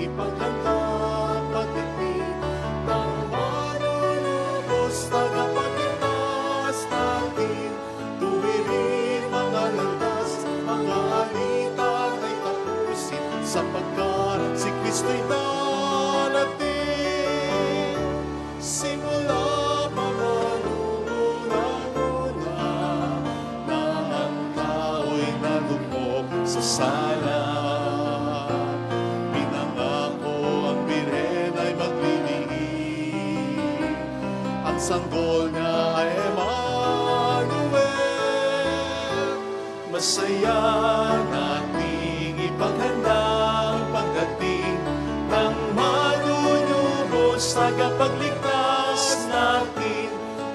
ipaghanda pagdating ng manunubos, tagapagligtas natin. Tuwirin mga landas, mga alita ay tapusin, sapagkat si Kristo'y darating. Simula pa man unang-una, na ang tao'y nalubog sa sala. Pinangako ang Birhen ay maglilihim, ang sanggol niya ay Emmanuel. Masaya nating ipaghanda ang pagdating ng manunubos, tagapagligtas natin.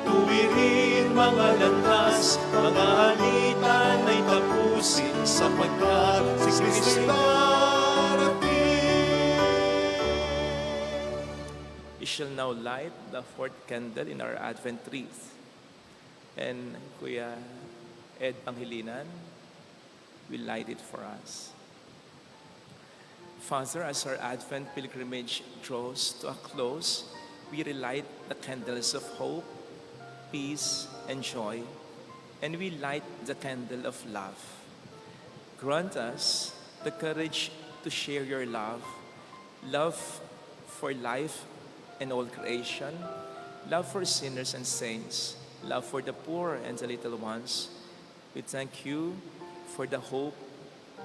Tuwirin mga landas, mga alitan ay tapusin, sapagkat si Kristo'y darating. We shall now light the fourth candle in our Advent wreath. And Kuya Ed Pangilinan will light it for us. Father, as our Advent pilgrimage draws to a close, we relight the candles of hope, peace, and joy, and we light the candle of love. Grant us the courage to share your love, love for life and all creation, love for sinners and saints, love for the poor and the little ones. We thank you for the hope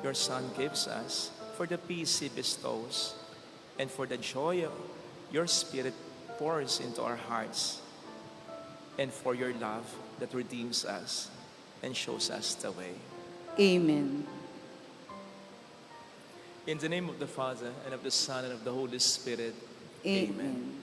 your Son gives us, for the peace He bestows, and for the joy your Spirit pours into our hearts, and for your love that redeems us and shows us the way. Amen. In the name of the Father, and of the Son, and of the Holy Spirit. Amen.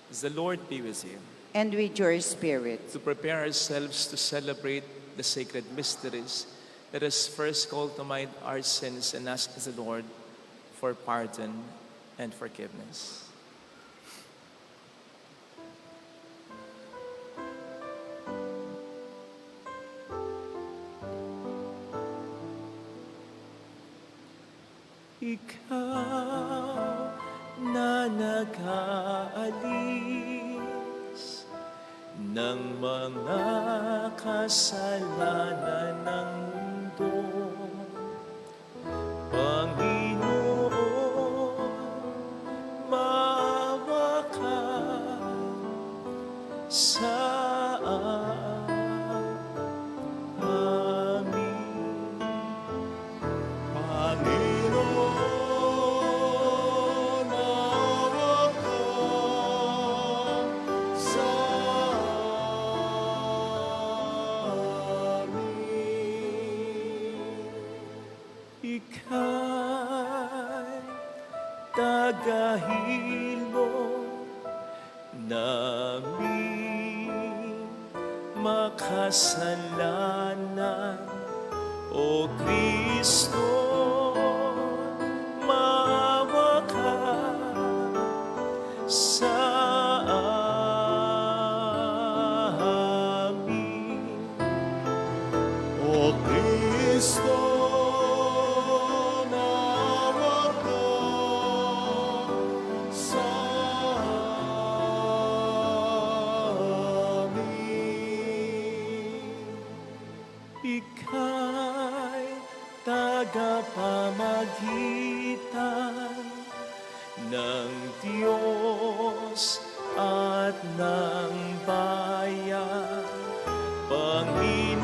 The Lord be with you. And with your spirit. To prepare ourselves to celebrate the sacred mysteries, let us first call to mind our sins and ask the Lord for pardon and forgiveness. Ikaw na nag-aalis ng mga kasalanan ng mundo, Panginoon, maawa ka sa amin. Panginoon, maawa ka sa amin. Ika'y tagahilo namin makasalanan, O Kristo, maawa ka sa amin. O Kristo, maawa ka sa amin. Ika'y tagapamagitan ng Diyos at ng bayan, Panginoon,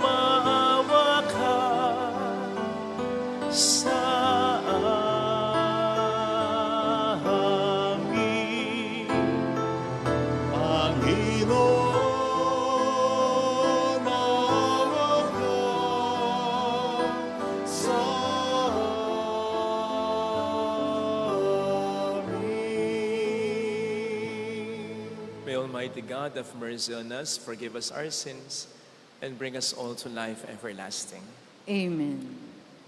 maawa ka sa amin. Panginoon, maawa ka sa amin. May Almighty God have mercy on us, forgive us our sins, and bring us all to life everlasting. Amen.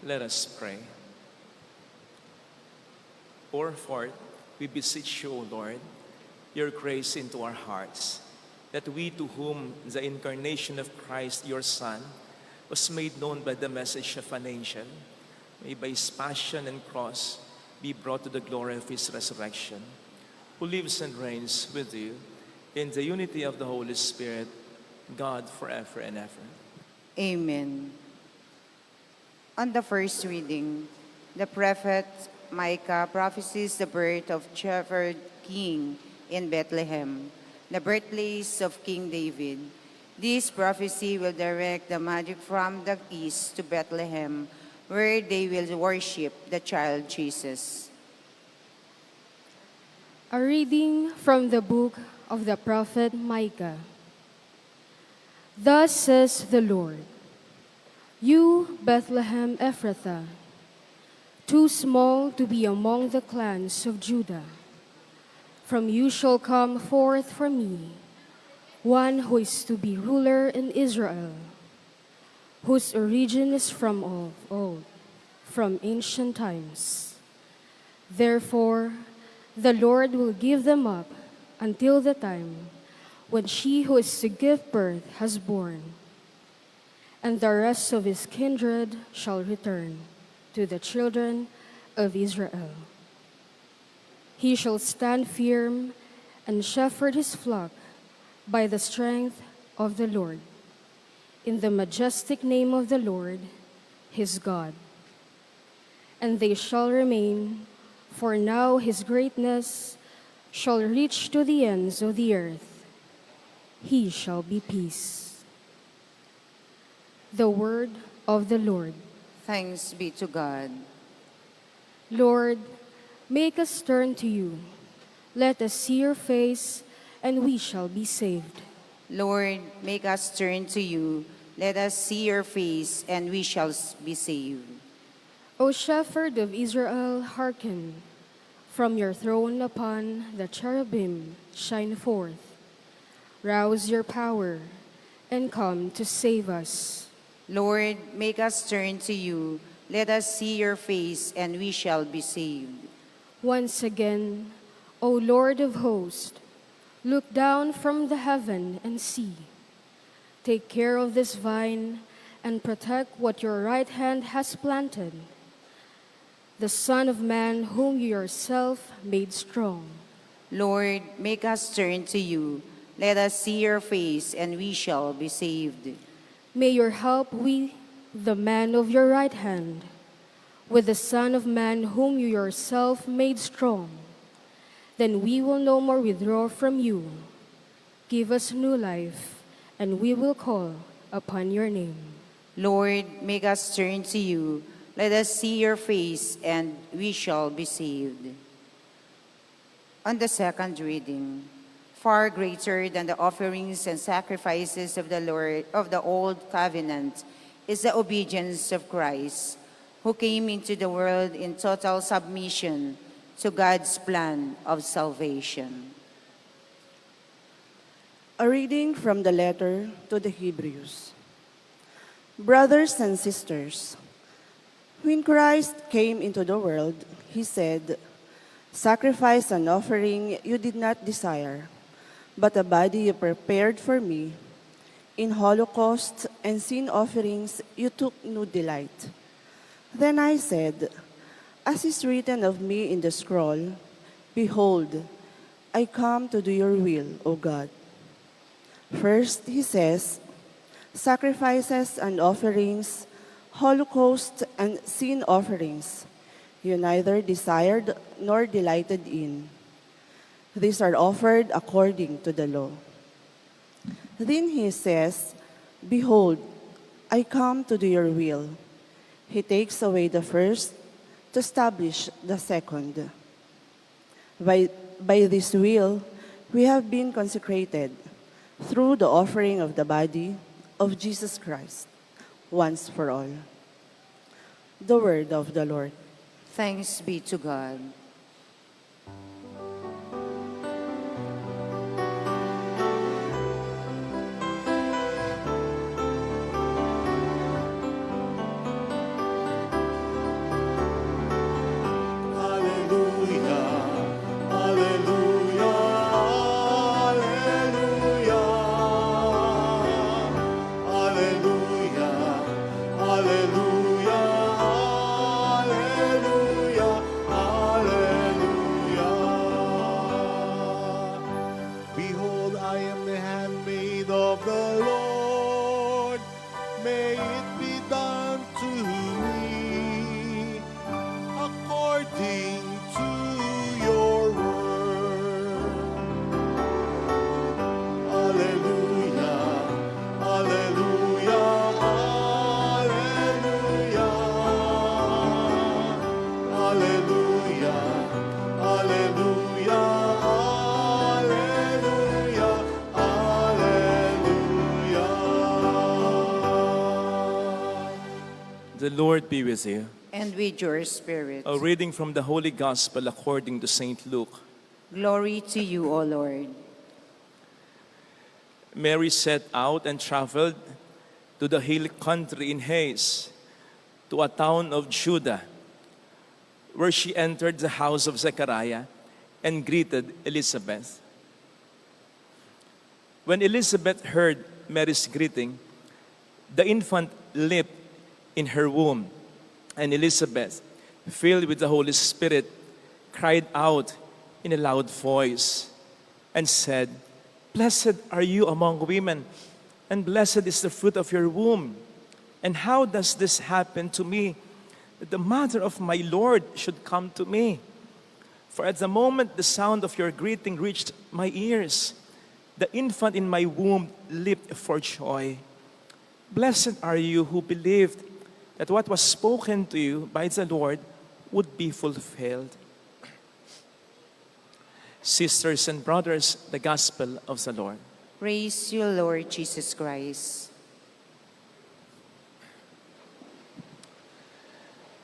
Let us pray. Pour forth, we beseech you, O Lord, your grace into our hearts, that we to whom the incarnation of Christ, your Son, was made known by the message of an angel, may by his passion and cross be brought to the glory of his resurrection, who lives and reigns with you in the unity of the Holy Spirit, God forever and ever. Amen. On the first reading, the prophet Micah prophesies the birth of Shepherd King in Bethlehem, the birthplace of King David. This prophecy will direct the Magi from the east to Bethlehem, where they will worship the child Jesus. A reading from the book of the prophet Micah. Thus says the Lord, "You, Bethlehem Ephrathah, too small to be among the clans of Judah. From you shall come forth for me one who is to be ruler in Israel, whose origin is from of old, from ancient times. Therefore, the Lord will give them up until the time when she who is to give birth has born, and the rest of his kindred shall return to the children of Israel. He shall stand firm and shepherd his flock by the strength of the Lord, in the majestic name of the Lord, his God. And they shall remain, for now his greatness shall reach to the ends of the earth. He shall be peace." The word of the Lord. Thanks be to God. Lord, make us turn to you. Let us see your face, and we shall be saved. Lord, make us turn to you. Let us see your face, and we shall be saved. O Shepherd of Israel, hearken. From your throne upon the cherubim shine forth. Rouse your power and come to save us. Lord, make us turn to you. Let us see your face, and we shall be saved. Once again, O Lord of hosts, look down from the heaven and see. Take care of this vine and protect what your right hand has planted, the Son of Man whom you yourself made strong. Lord, make us turn to you. Let us see your face, and we shall be saved. May your help be the man of your right hand, with the Son of Man whom you yourself made strong. Then we will no more withdraw from you. Give us new life, and we will call upon your name. Lord, make us turn to you. Let us see your face, and we shall be saved. On the second reading, far greater than the offerings and sacrifices of the Lord of the old covenant is the obedience of Christ, who came into the world in total submission to God's plan of salvation. A reading from the letter to the Hebrews. Brothers and sisters, when Christ came into the world, he said, "Sacrifice and offering you did not desire, but a body you prepared for me. In holocausts and sin offerings you took no delight." Then I said, "As is written of me in the scroll, behold, I come to do your will, O God." First, he says, "Sacrifices and offerings, holocausts and sin offerings, you neither desired nor delighted in. These are offered according to the law." Then he says, "Behold, I come to do your will." He takes away the first to establish the second. By this will, we have been consecrated through the offering of the body of Jesus Christ, once for all. The word of the Lord. Thanks be to God. Hallelujah, hallelujah, hallelujah, hallelujah, hallelujah, Lord be with you. And with your spirit. A reading from the Holy Gospel according to St. Luke. Glory to you, O Lord. Mary set out and traveled to the hill country in haste to a town of Judah, where she entered the house of Zechariah and greeted Elizabeth. When Elizabeth heard Mary's greeting, the infant leaped in her womb, and Elizabeth, filled with the Holy Spirit, cried out in a loud voice and said, "Blessed are you among women, and blessed is the fruit of your womb. And how does this happen to me, that the mother of my Lord should come to me? For at the moment the sound of your greeting reached my ears, the infant in my womb leaped for joy. Blessed are you who believed that what was spoken to you by the Lord would be fulfilled." Sisters and brothers, the Gospel of the Lord. Praise you, Lord Jesus Christ.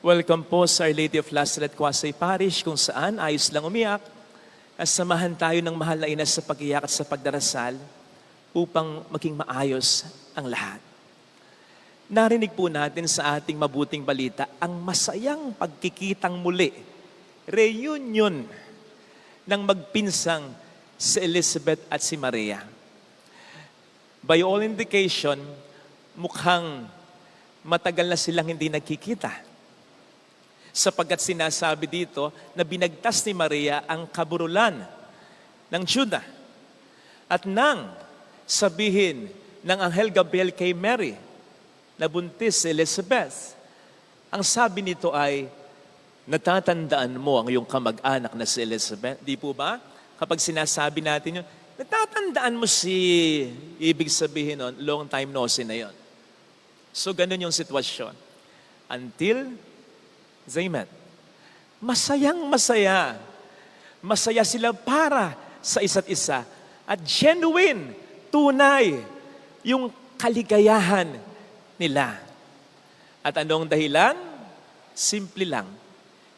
Welcome po sa Our Lady of Lazaret, Quasay Parish, kung saan ayos lang umiyak at samahan tayo ng mahal na ina sa pag-iyak at sa pagdarasal upang maging maayos ang lahat. Narinig po natin sa ating mabuting balita ang masayang pagkikitang muli, reunion ng magpinsang si Elizabeth at si Maria. By all indication, mukhang matagal na silang hindi nagkikita. Sapagkat sinasabi dito na binagtas ni Maria ang kaburulan ng Juda. At nang sabihin ng Anghel Gabriel kay Mary na buntis si Elizabeth, ang sabi nito ay, natatandaan mo ang iyong kamag-anak na si Elizabeth? Di po ba? Kapag sinasabi natin yun, natatandaan mo ibig sabihin nun, long time no see na yun. So ganun yung sitwasyon. Until they met. Masayang masaya. Masaya sila para sa isa't isa. At genuine, tunay, yung kaligayahan nila. At anong dahilan? Simple lang.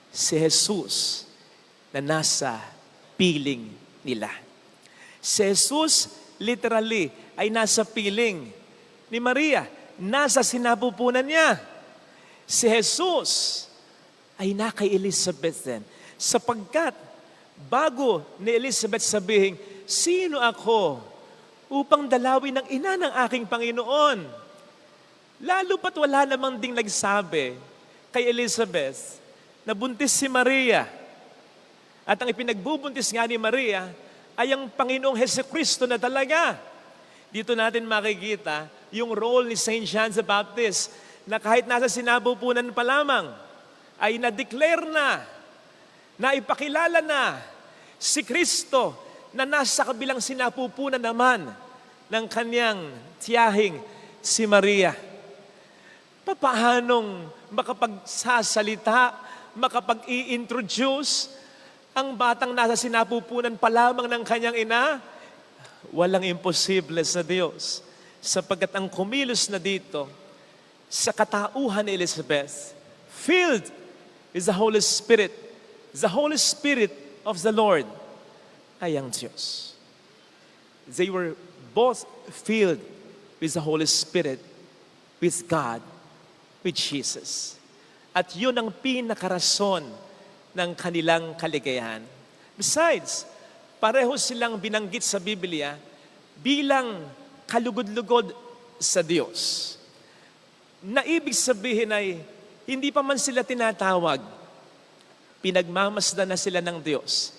Si Jesus na nasa piling nila. Si Jesus literally ay nasa piling ni Maria. Nasa sinapupunan niya. Si Jesus ay na kay Elizabeth din. Sapagkat bago ni Elizabeth sabihin, sino ako upang dalawin ng ina ng aking Panginoon? Lalo pat wala namang ding nagsabi kay Elizabeth na buntis si Maria. At ang ipinagbubuntis nga ni Maria ay ang Panginoong Hesukristo na talaga. Dito natin makikita yung role ni Saint John the Baptist na kahit nasa sinapupunan pa lamang, ay na-declare na ipakilala na si Kristo na nasa kabilang sinapupunan naman ng kanyang tiyahing si Maria. Papaanong makapagsasalita, makapag-i-introduce ang batang nasa sinapupunan pa lamang ng kanyang ina? Walang imposible sa Diyos. Sapagkat ang kumilos na dito sa katauhan ni Elizabeth, filled with the Holy Spirit of the Lord ay ang Diyos. They were both filled with the Holy Spirit, with God, with Jesus. At yun ang pinakarason ng kanilang kaligayahan. Besides, pareho silang binanggit sa Biblia bilang kalugod-lugod sa Diyos. Na ibig sabihin ay, hindi pa man sila tinatawag, pinagmamasdan na sila ng Diyos,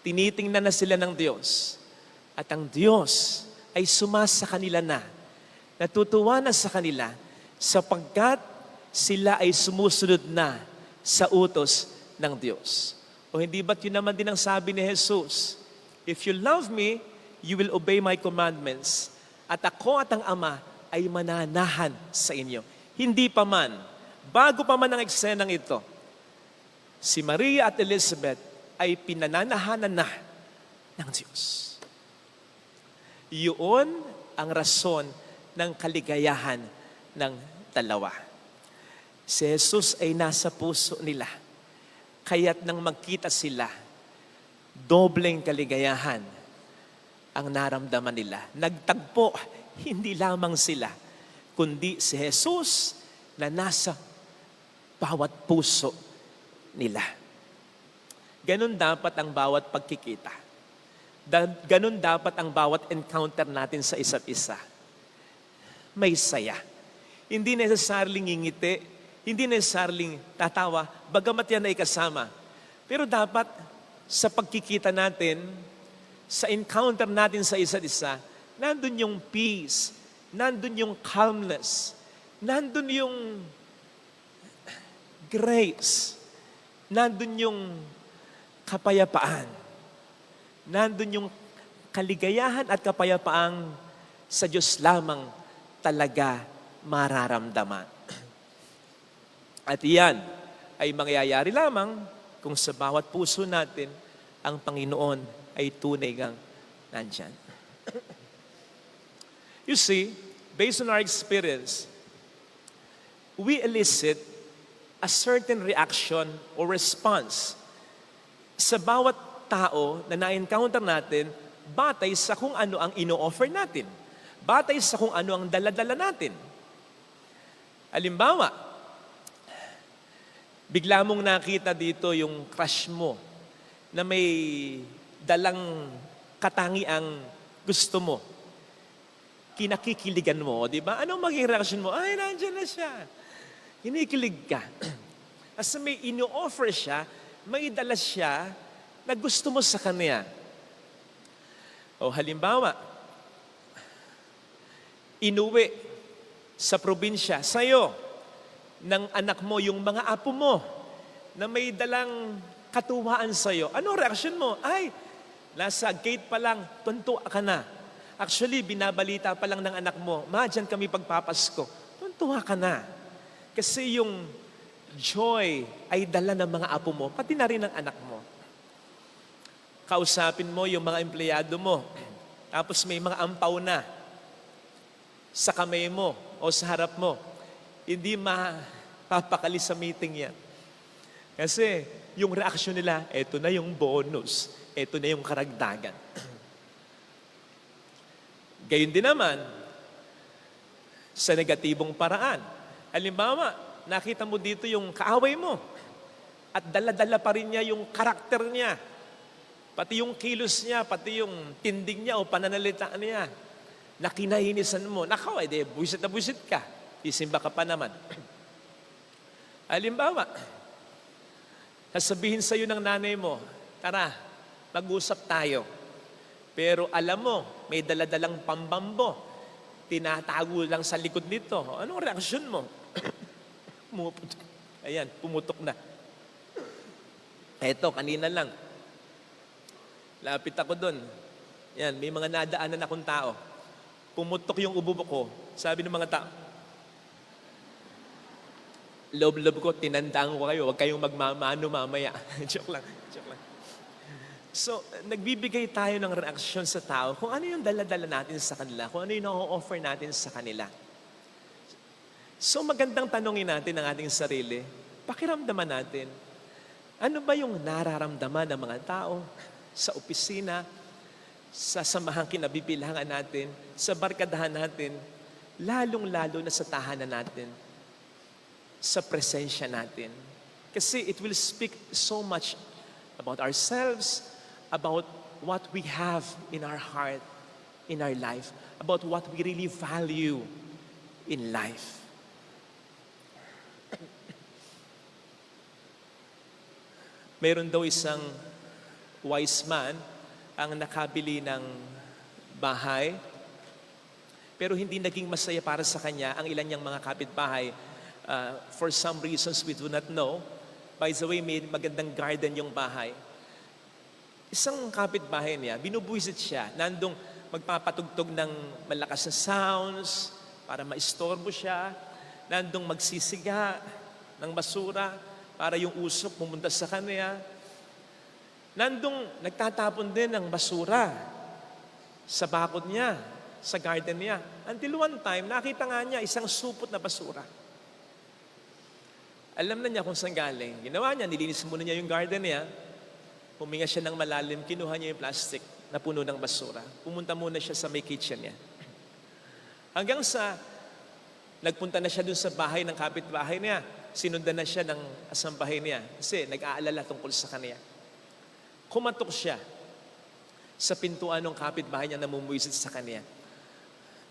tinitingnan na sila ng Diyos, at ang Diyos ay sumasa kanila na, natutuwa na sa kanila, sapagkat sila ay sumusunod na sa utos ng Diyos. O hindi ba't yun naman din ang sabi ni Jesus? If you love me, you will obey my commandments. At ako at ang Ama ay mananahan sa inyo. Hindi pa man, bago pa man ang eksenang ito, si Maria at Elizabeth ay pinananahanan na ng Diyos. Yun ang rason ng kaligayahan ng dalawa. Si Jesus ay nasa puso nila. Kaya't nang magkita sila, dobleng kaligayahan ang naramdaman nila. Nagtagpo, hindi lamang sila, kundi si Jesus na nasa bawat puso nila. Ganon dapat ang bawat pagkikita. Ganon dapat ang bawat encounter natin sa isa't isa. May saya. Hindi necessarily ngingiti, hindi necessarily tatawa, bagamat yan ay kasama. Pero dapat sa pagkikita natin, sa encounter natin sa isa't isa, nandun yung peace, nandun yung calmness, nandun yung grace, nandun yung kapayapaan, nandun yung kaligayahan at kapayapaang sa Diyos lamang talaga mararamdaman. At iyan ay mangyayari lamang kung sa bawat puso natin ang Panginoon ay tunay ngang nandyan. You see, based on our experience, we elicit a certain reaction or response sa bawat tao na na-encounter natin batay sa kung ano ang ino-offer natin. Batay sa kung ano ang dala-dala natin. Halimbawa, bigla mong nakita dito yung crush mo na may dalang katangiang gusto mo. Kinakikiligan mo, di ba? Anong maging reaction mo? Ay, nandiyan na siya. Kinikilig ka. As may ino-offer siya, may dala siya na gusto mo sa kanya. O halimbawa, inuwi sa probinsya sa'yo ng anak mo yung mga apo mo na may dalang katuwaan sa'yo. Anong reaksyon mo? Ay, nasa gate pa lang, tuntua ka na. Actually, binabalita pa lang ng anak mo, ma, dyan kami pagpapasko. Tuntua ka na. Kasi yung joy ay dala ng mga apo mo, pati na rin ng anak mo. Kausapin mo yung mga empleyado mo. Tapos may mga ampaw na sa kamay mo o sa harap mo. Hindi mapapakali sa meeting yan. Kasi yung reaksyon nila, eto na yung bonus. Eto na yung karagdagan. Gayun din naman, sa negatibong paraan. Halimbawa, nakita mo dito yung kaaway mo at dala-dala pa rin niya yung karakter niya. Pati yung kilos niya, pati yung tindig niya o pananalita niya na kinahinisan mo. Nakaw, edi, buwisit na buwisit ka. Isimba ka pa naman. Halimbawa, sasabihin sa'yo ng nanay mo, tara, mag-usap tayo. Pero alam mo, may daladalang pambambo. Tinatago lang sa likod nito. Anong reaksyon mo? Pumuputok. Ayan, pumutok na. Eto, kanina lang. Lapit ako doon. Yan, may mga nadaanan akong tao. Pumutok yung ubo ko. Sabi ng mga tao, loob-loob ko, tinandaan ko kayo, huwag kayong magmamano mamaya. Joke lang. So, nagbibigay tayo ng reaksyon sa tao kung ano yung dala-dala natin sa kanila, kung ano yung na-offer natin sa kanila. So, magandang tanongin natin ang ating sarili. Pakiramdaman natin, ano ba yung nararamdaman ng mga tao sa opisina, sa samahang kinabibilangan natin, sa barkadahan natin, lalong-lalo na sa tahanan natin, sa presensya natin. Kasi it will speak so much about ourselves, about what we have in our heart, in our life, about what we really value in life. Meron daw isang wise man ang nakabili ng bahay, pero hindi naging masaya para sa kanya ang ilan niyang mga kapitbahay. For some reasons we do not know. By the way, may magandang garden yung bahay. Isang kapitbahay niya, binubuisit siya. Nandong magpapatugtog ng malakas na sounds para maistorbo siya. Nandong magsisiga ng basura para yung usok pumunta sa kanya. Nandong nagtatapon din ng basura sa bakod niya, sa garden niya. Until one time, nakita nga niya isang supot na basura. Alam na niya kung saan galing. Ginawa niya, nilinis muna niya yung garden niya. Huminga siya ng malalim, kinuha niya yung plastic na puno ng basura. Pumunta muna siya sa may kitchen niya. Hanggang sa nagpunta na siya dun sa bahay ng kapitbahay niya. Sinundan na siya ng asambahay niya kasi nag-aalala tungkol sa kanya. Kumatok siya sa pintuan ng kapitbahay niya na mumuwisit sa kanya.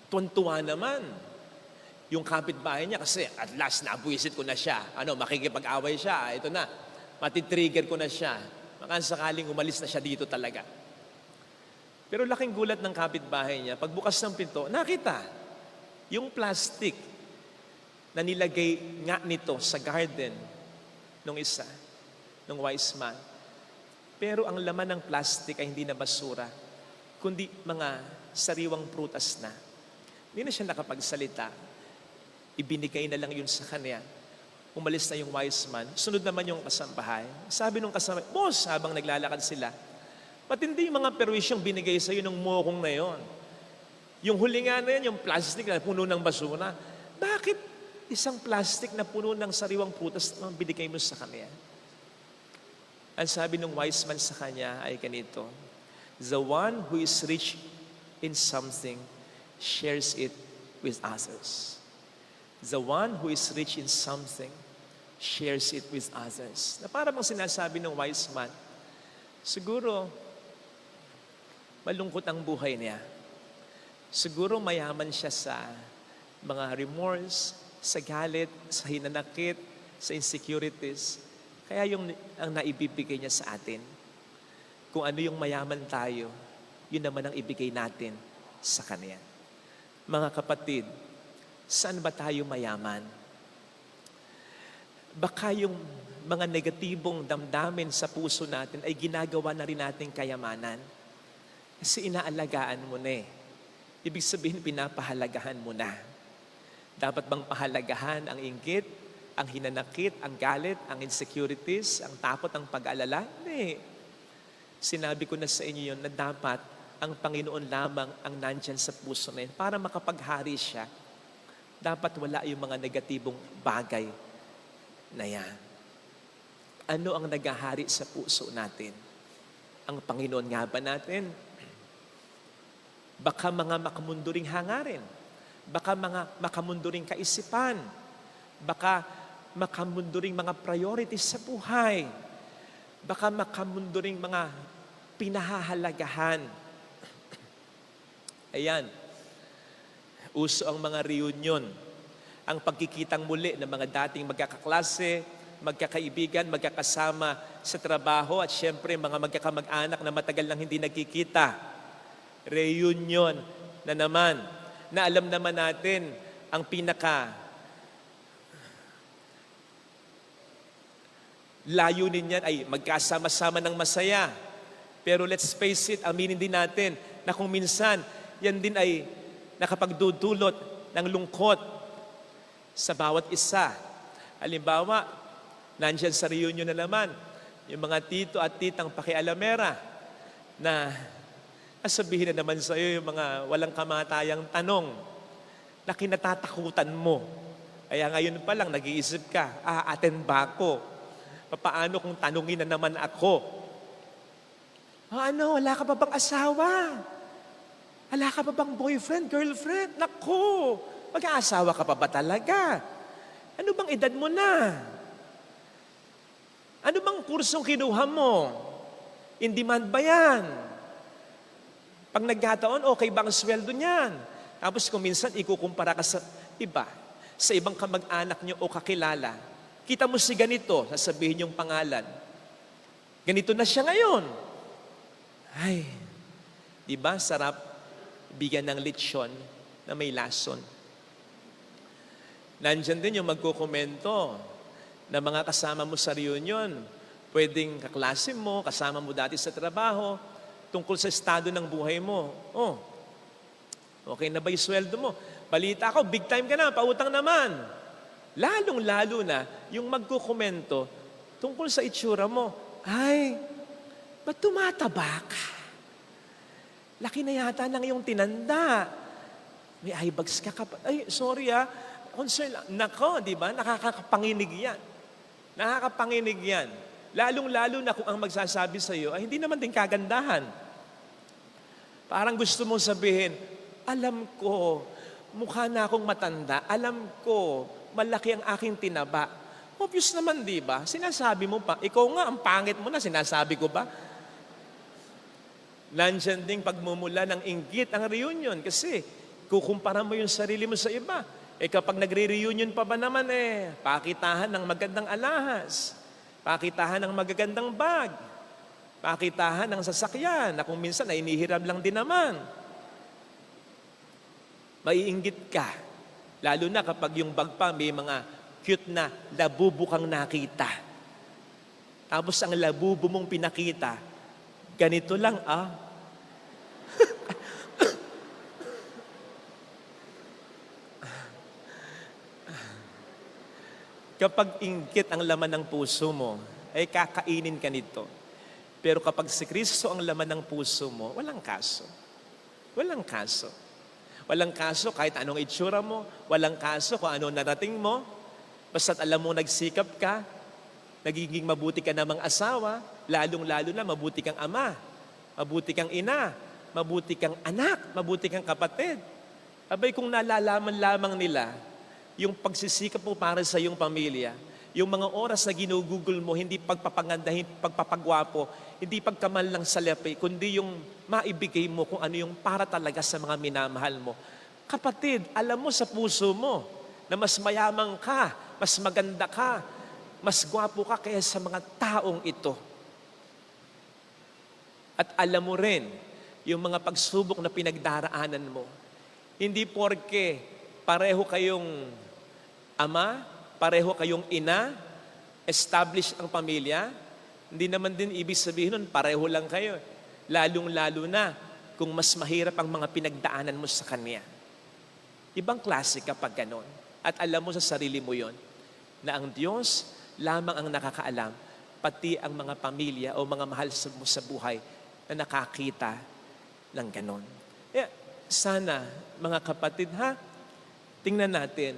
Tuwan-tuwa naman yung kapitbahay niya kasi at last nabuwisit ko na siya. Makikipag-away siya. Ito na, matitrigger ko na siya. Baka sakaling umalis na siya dito talaga. Pero laking gulat ng kapitbahay niya, pagbukas ng pinto, nakita yung plastic na nilagay nga nito sa garden nung isa, nung wise man. Pero ang laman ng plastic ay hindi na basura, kundi mga sariwang prutas na. Hindi na siya nakapagsalita. Ibinigay na lang yun sa kanya. Umalis na yung wise man. Sunod naman yung kasambahay. Sabi nung kasambahay, boss, habang naglalakad sila, matindi yung mga perwisyong binigay sa iyo ng mokong na yon. Yung huli nga na yun, yung plastic na puno ng basura. Bakit isang plastic na puno ng sariwang prutas ang binigay mo sa kanya? Ang sabi ng wise man sa kanya ay ganito, the one who is rich in something shares it with others. The one who is rich in something shares it with others. Na para bang sinasabi ng wise man, siguro malungkot ang buhay niya. Siguro mayaman siya sa mga remorse, sa galit, sa hinanakit, sa insecurities. Kaya yung ang naibibigay niya sa atin. Kung ano yung mayaman tayo, yun naman ang ibigay natin sa Kanya. Mga kapatid, saan ba tayo mayaman? Baka yung mga negatibong damdamin sa puso natin ay ginagawa na rin nating kayamanan. Kasi inaalagaan mo na eh. Ibig sabihin, pinapahalagahan mo na. Dapat bang pahalagahan ang inggit, ang hinanakit, ang galit, ang insecurities, ang takot, ang pag-alala? Hindi. Sinabi ko na sa inyo yun na dapat ang Panginoon lamang ang nandyan sa puso na yun para makapaghari siya. Dapat wala yung mga negatibong bagay na yan. Ano ang naghahari sa puso natin? Ang Panginoon nga ba natin? Baka mga makamunduring hangarin. Baka mga makamunduring kaisipan. Baka makamunduring mga priorities sa buhay. Baka makamunduring mga pinahahalagahan. Ayan. Uso ang mga reunion. Ang pagkikitang muli ng mga dating magkakaklase, magkakaibigan, magkakasama sa trabaho at syempre mga magkakamag-anak na matagal nang hindi nagkikita. Reunion na naman, na alam naman natin ang layunin niyan ay magkasama-sama ng masaya. Pero let's face it, aminin din natin na kung minsan, yan din ay nakapagdudulot ng lungkot sa bawat isa. Halimbawa, nandyan sa reunion na naman, yung mga tito at titang pakialamera na sabihin na naman sa iyo yung mga walang kamatayang tanong na kinatatakutan mo. Kaya ngayon pa lang nag-iisip ka, attend ba ako? Paano kung tanungin na naman ako? Wala ka pa bang asawa? Wala ka pa bang boyfriend, girlfriend? Naku, mag-aasawa ka pa ba talaga? Ano bang edad mo na? Ano bang kursong kinuha mo? In demand ba yan? Pag nagkataon, okay ba ang sweldo niyan? Tapos kung minsan ikukumpara ka sa iba, sa ibang kamag-anak niyo o kakilala, kita mo si ganito, sasabihin yung pangalan. Ganito na siya ngayon. Ay, di ba sarap bigyan ng lechon na may lason? Nandyan din yung magkukomento na mga kasama mo sa reunion, pwedeng kaklase mo, kasama mo dati sa trabaho, tungkol sa estado ng buhay mo. Okay na ba yung sweldo mo? Balita ko, big time ka na, pautang naman. Lalong-lalo na yung magkukomento tungkol sa itsura mo. Ay, ba't tumataba ka? Laki na yata ng iyong tinanda. May eyebags ka. Ay, sorry concern lang. Nako, di ba? Nakakapanginig yan. Nakakapanginig yan. Lalong-lalo na kung ang magsasabi sa iyo ay hindi naman din kagandahan. Parang gusto mong sabihin, alam ko, mukha na akong matanda. Alam ko, malaki ang aking tinaba. Obvious naman, di ba? Sinasabi mo pa. Ikaw nga, ang pangit mo na, sinasabi ko ba? Nandyan ding pagmumula ng inggit ang reunion kasi kukumpara mo yung sarili mo sa iba. Kapag nagre-reunion pa ba naman pakitahan ng magandang alahas, pakitahan ng magagandang bag, pakitahan ng sasakyan na kung minsan ay inihiram lang din naman. Maiinggit ka. Lalo na kapag yung bag pa may mga cute na labubo kang nakita. Tapos ang labubo mong pinakita, ganito lang Kapag inggit ang laman ng puso mo, ay kakainin ka nito. Pero kapag si Kristo ang laman ng puso mo, walang kaso. Walang kaso. Walang kaso kahit anong itsura mo, walang kaso kung anong narating mo, basta't alam mo nagsikap ka, nagiging mabuti ka namang asawa, lalong-lalo na mabuti kang ama, mabuti kang ina, mabuti kang anak, mabuti kang kapatid. Abay kung nalalaman lamang nila, yung pagsisikap mo para sa iyong pamilya, yung mga oras na ginugugol mo, hindi pagpapangandahin, pagpapagwapo, hindi pagkamal lang salapi, kundi yung maibigay mo kung ano yung para talaga sa mga minamahal mo. Kapatid, alam mo sa puso mo na mas mayamang ka, mas maganda ka, mas gwapo ka kaya sa mga taong ito. At alam mo rin, yung mga pagsubok na pinagdaraanan mo, hindi porke pareho kayong ama, pareho kayong ina, establish ang pamilya, hindi naman din ibig sabihin nun, pareho lang kayo. Lalong-lalo na kung mas mahirap ang mga pinagdaanan mo sa Kanya. Ibang klase kapag ganon. At alam mo sa sarili mo yon na ang Diyos lamang ang nakakaalam, pati ang mga pamilya o mga mahal mo sa buhay na nakakita ng ganon. Sana, mga kapatid tingnan natin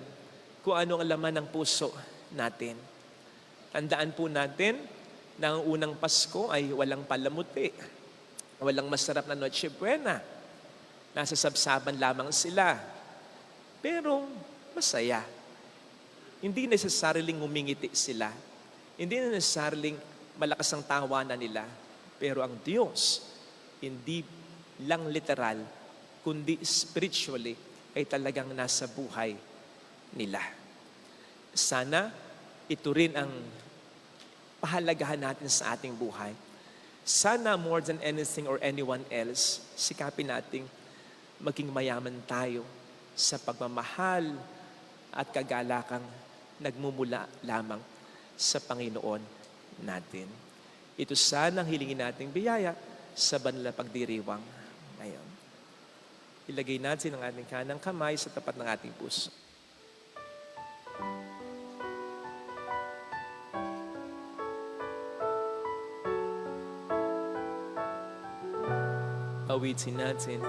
kung ano ang laman ng puso natin. Tandaan po natin na ang unang Pasko ay walang palamuti, walang masarap na Noche Buena. Nasa sabsaban lamang sila. Pero masaya. Hindi necessarying ngumingiti sila. Hindi necessarying malakas ang tawanan nila. Pero ang Diyos, hindi lang literal, kundi spiritually, ay talagang nasa buhay nila. Sana ito rin ang pahalagahan natin sa ating buhay. Sana more than anything or anyone else, sikapin nating maging mayaman tayo sa pagmamahal at kagalakang nagmumula lamang sa Panginoon natin. Ito sana ang hilingin nating biyaya sa banal na pagdiriwang ngayon. Ilagay natin ang ating kanang kamay sa tapat ng ating puso. Awitin natin,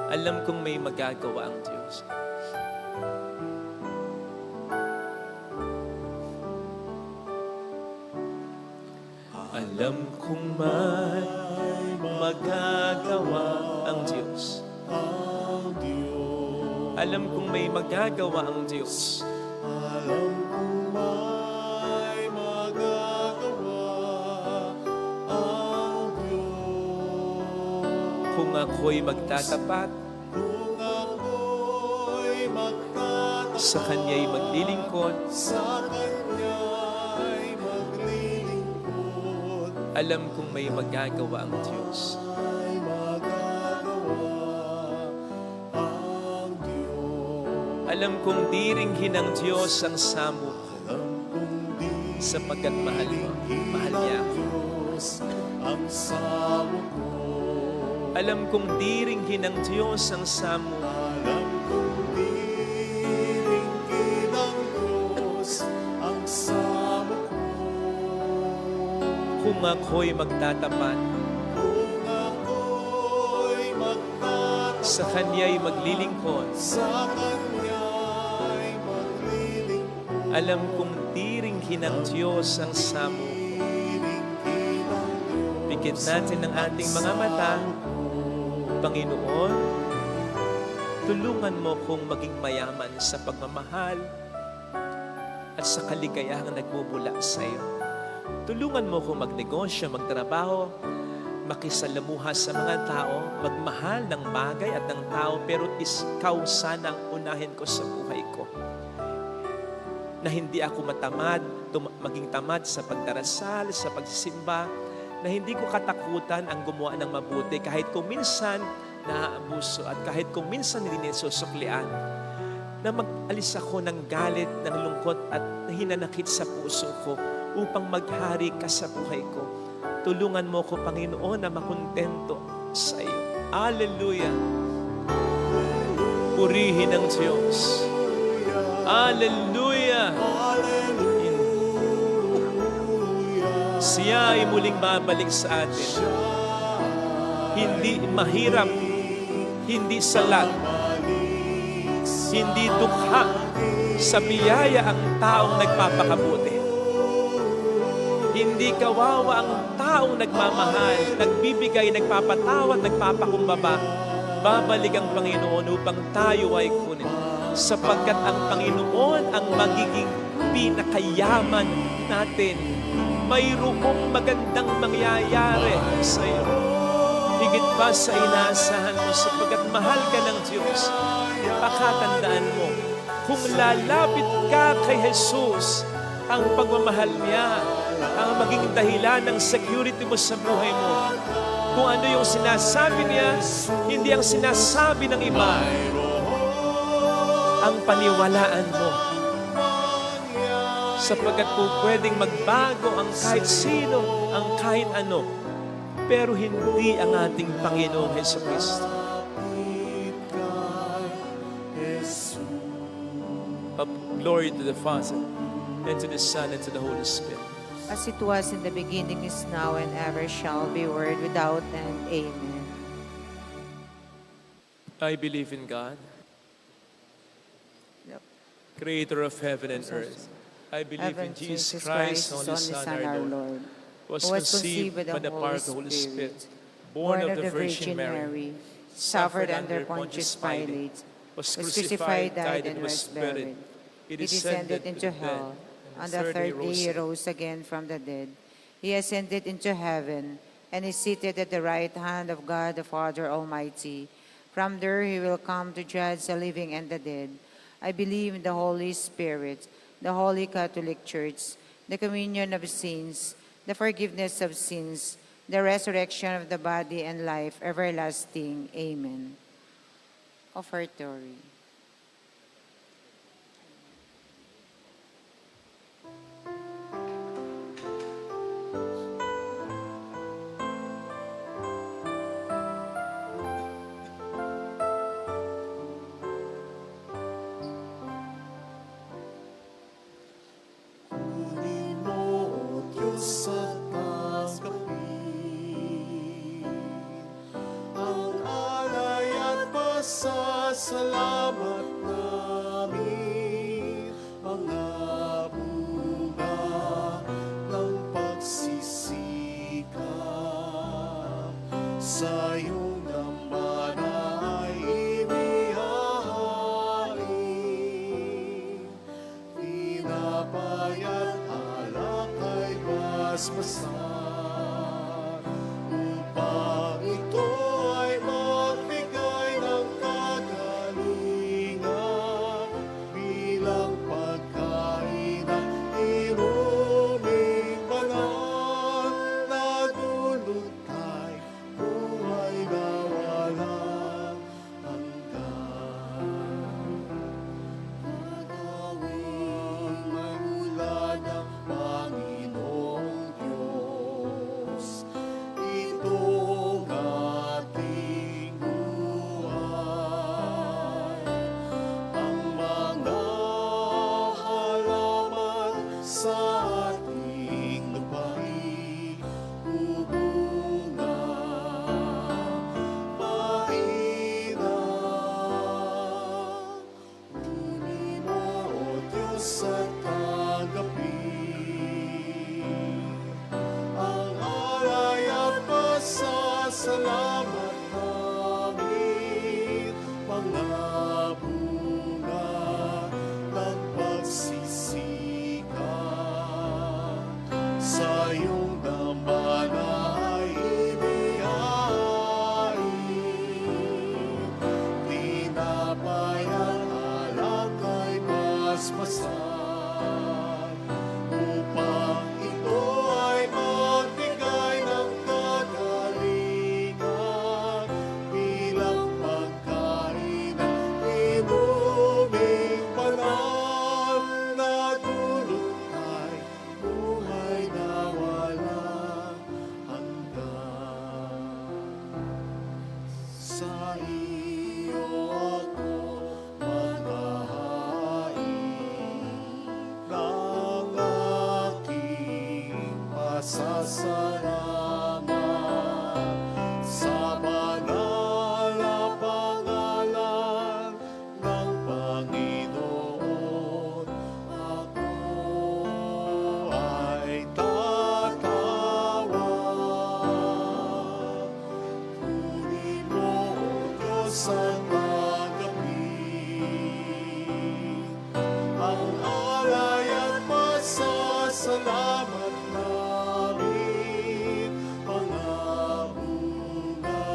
alam kong may magagawa ang Diyos. Alam kong may magagawa ang Diyos. Ang Diyos. Alam kong may magagawa ang Diyos. Alam kong may magagawa ang Diyos. Kung ako'y magtatapat, Kung ako'y magtatapat sa Kanya'y maglilingkod, sa Kanya'y maglilingkod, alam kong may magagawa ang Diyos. ay magagawa ang Diyos. Alam kong diringhin ng Diyos ang samo Alam kong di sapagkat mahal mo. Mahal niya ako. Diyos ang samo ko. Alam kong diringhin ng Diyos ang samo Alam kong diringhin ng Diyos ang samo ko. kung ako'y magtatapat, Kung ako'y magtatapat sa Kanya'y maglilingkod, sa Kanya'y maglilingkod, alam kong diringhin purihin ng Diyos ang samo. Pikit natin ang ating mga mata. Panginoon, tulungan mo kong maging mayaman sa pagmamahal at sa kaligayahang nagmumula sa iyo. Tulungan mo kong magnegosyo, magtrabaho, makisalamuha sa mga tao, magmahal ng bagay at ng tao, pero ikaw sana ang unahin ko sa buhay ko. Na hindi ako maging tamad sa pagdarasal, sa pagsisimba, na hindi ko katakutan ang gumawa ng mabuti kahit kung minsan naaabuso at kahit kung minsan hindi nisusuklian. Na mag-alis ako ng galit, ng lungkot at hinanakit sa puso ko upang maghari ka sa buhay ko. Tulungan mo ko, Panginoon, na makontento sa iyo. Hallelujah! Purihin ang Diyos. Hallelujah! Siya ay muling babalik sa atin. Hindi mahirap, hindi salat, hindi dukha sa biyaya ang taong nagpapakabuti. Hindi kawawa ang taong nagmamahal, nagbibigay, nagpapatawad, nagpapakumbaba. Babalik ang Panginoon upang tayo ay kunin. Sapagkat ang Panginoon ang magiging pinakayaman natin. Mayroong magandang mangyayari sa iyo. Higit pa sa inaasahan mo, sapagkat mahal ka ng Diyos. Pakatandaan mo, kung lalapit ka kay Jesus, ang pagmamahal niya ang maging dahilan ng security mo sa buhay mo. Kung ano yung sinasabi niya, hindi ang sinasabi ng iba. Ang paniwalaan mo. Sapagkat kung pwedeng magbago ang kahit sino, ang kahit ano, pero hindi ang ating Panginoong Jesucristo. Of glory to the Father, and to the Son, and to the Holy Spirit. As it was in the beginning, is now, and ever shall be, world without end. Amen. I believe in God, Yep. Creator of heaven and earth. I believe in Jesus Christ, His only Son, our Lord, was conceived by the power of the Holy Spirit, born of the Virgin Mary, suffered under Pontius Pilate, was crucified, died, and was buried. He descended into hell. On the third day he rose again from the dead. He ascended into heaven, and is seated at the right hand of God the Father Almighty. From there he will come to judge the living and the dead. I believe in the Holy Spirit, the Holy Catholic Church, the communion of saints, the forgiveness of sins, the resurrection of the body, and life everlasting. Amen. Offertory. Kunin mo, O Diyos, at tanggapin ang alay at pasasalamat namin, mga bunga ng pagsisikap sa iyong dambana ay inihahain. Tinapay at alak ay basbasan, upang ito ay magbigay ng kagalingan Masasalamat namin, mga bunga ng pagsisikat. Sa iyong dambana ay inihain, tinapay at alak ay basbasan, upang ito ay magbigay ng kagalingan bilang pagkain at inuming banal na dulot ay buhay na walang hanggan. Sa iyo ako maghahain ng aking pasasalamat sa banal na pangalan ng Panginoon. Ako ay tatawa. Kunin mo, O Diyos, ang agapi, ang alay at masasalamat namin, mga bunga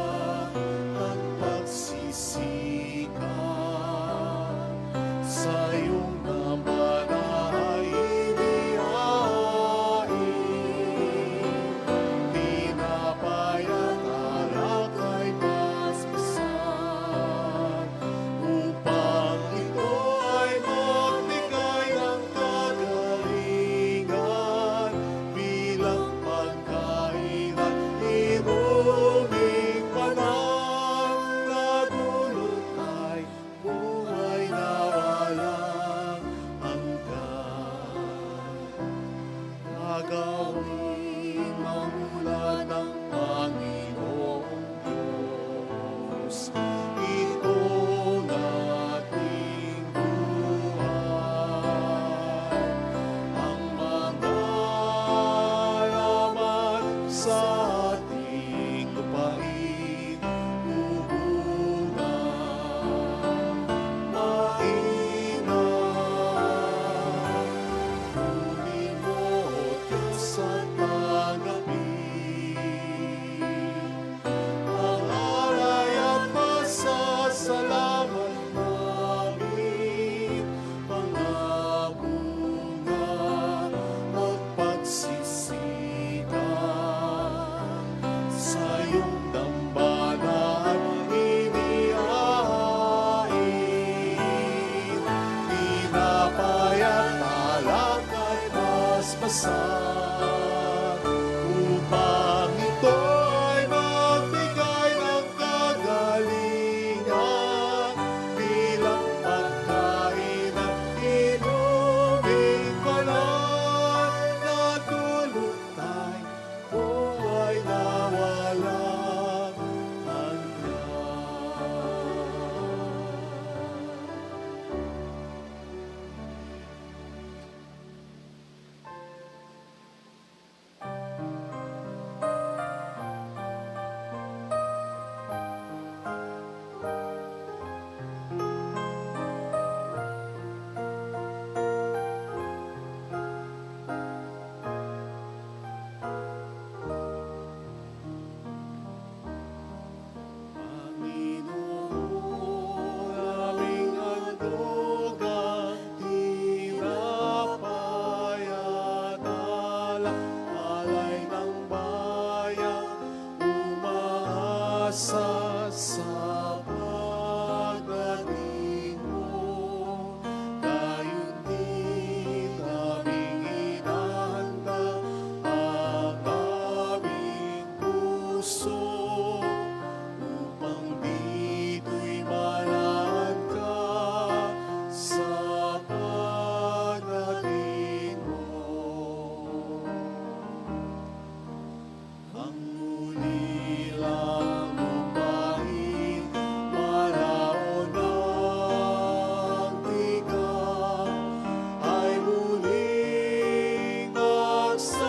ng pagsisikat. Sa iyong dambana ay inihain, tinapay at alak ay basbasan, upang ito ay magbigay ng kagalingan bilang pagkain at inuming banal na dulot ay buhay na walang hanggan. Gagawing mamulat ng Panginoong Diyos itong ating buhay. Ang mga laman sa ating lupain bubungang mainam. Kunin mo, O Diyos, at agapi, ang alay at masasalamat namin, mga bunga at pagsisikat. Sa iyong dambana at inihain, tinapay at alak ay basbasan, upang ito ay magbigay ng kagalingan bilang pagkain at inuming banal na dulot ay buhay na walang hanggan. Panginoon, aming handog ang tinapay at alak, alay ng bayan, umaasa sa pagdating mo. Gayon din aming inahanda ang aming puso, upang dito'y malaan ka sa pagdating mo. Ang muli lang lupain, malaon ng tigang, ay muling nagsasaya.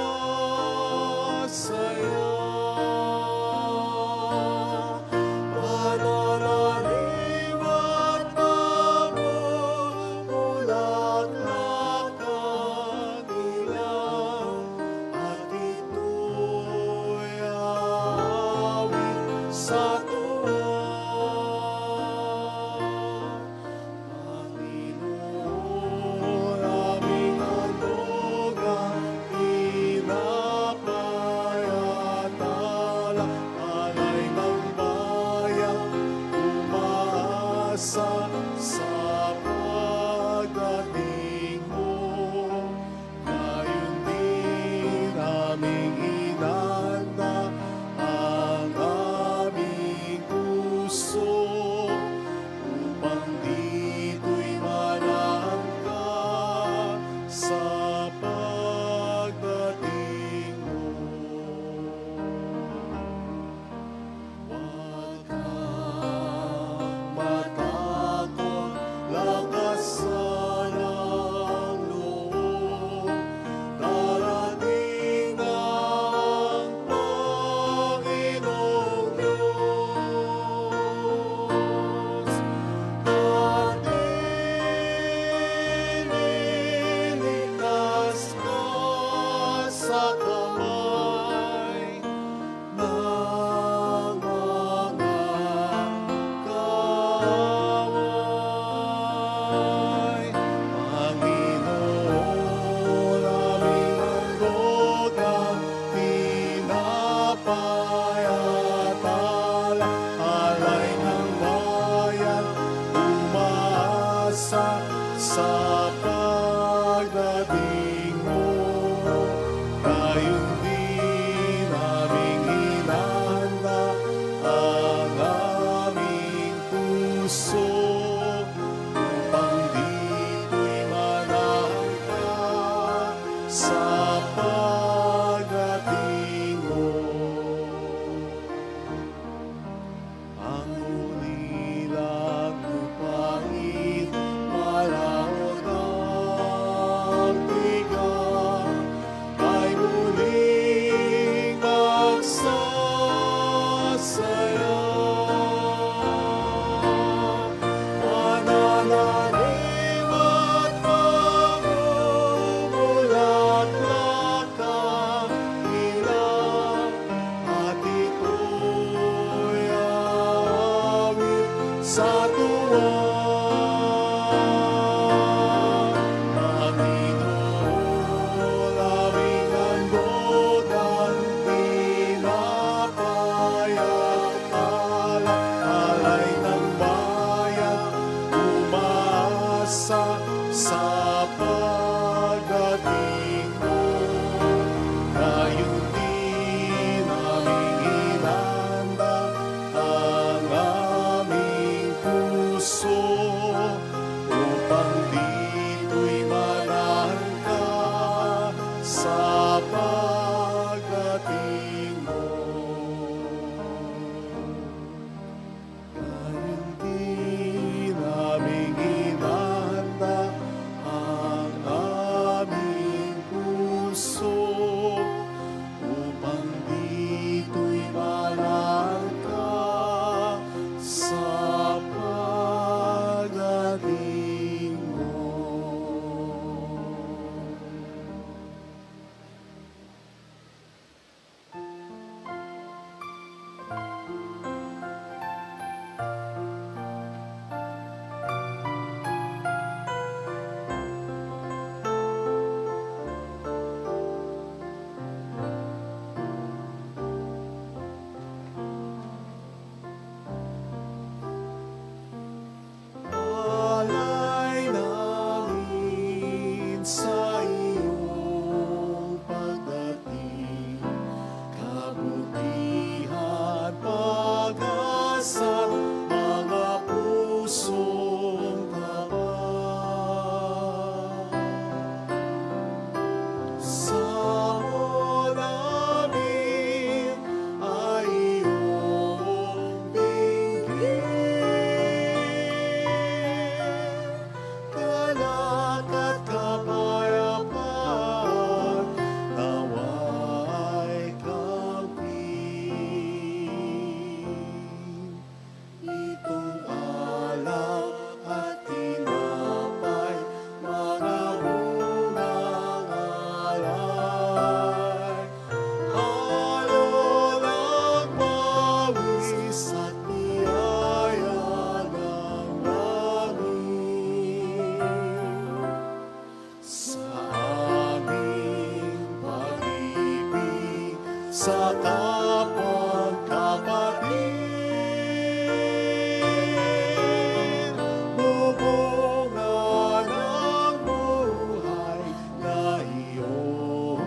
sa kapagkapatid. Bubunga ng buhay na iyong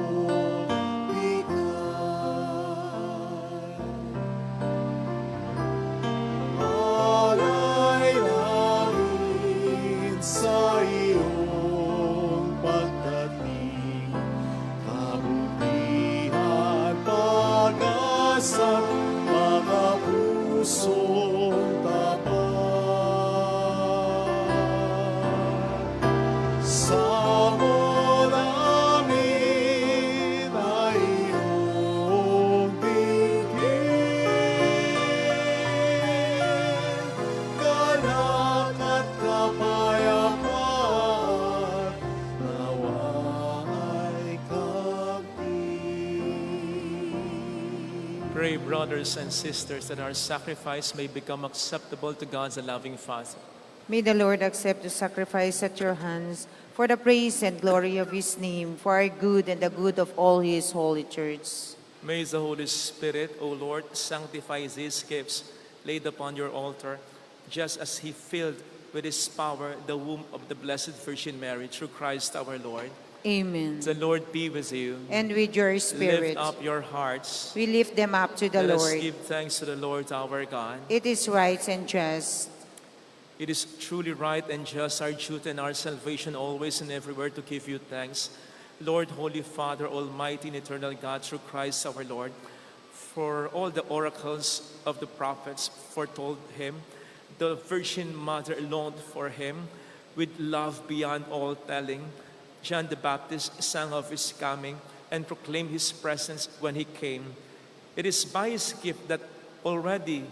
bigay. Alay langit sa iyong pagdating, kabutihan, pag-asa, mga pusong tapat. Sa namin ay iyong bigay, galak at kapayapaan, nawa ay kamtin. Pray, brothers and sisters, that our sacrifice may become acceptable to God, the loving Father. May the Lord accept the sacrifice at your hands for the praise and glory of his name, for our good and the good of all his holy church. May the Holy Spirit, O Lord, sanctify these gifts laid upon your altar, just as he filled with his power the womb of the Blessed Virgin Mary through Christ our Lord. Amen. The Lord be with you. And with your spirit, Lift up your hearts. we lift them up to the Let us Lord. give thanks to the Lord our God. It is right and just. It is truly right and just, our duty and our salvation, always and everywhere, to give you thanks, Lord, Holy Father, Almighty and eternal God, through Christ our Lord, for all the oracles of the prophets foretold him, the Virgin Mother alone for him, with love beyond all telling. John the Baptist sang of his coming and proclaimed his presence when he came. It is by his gift that already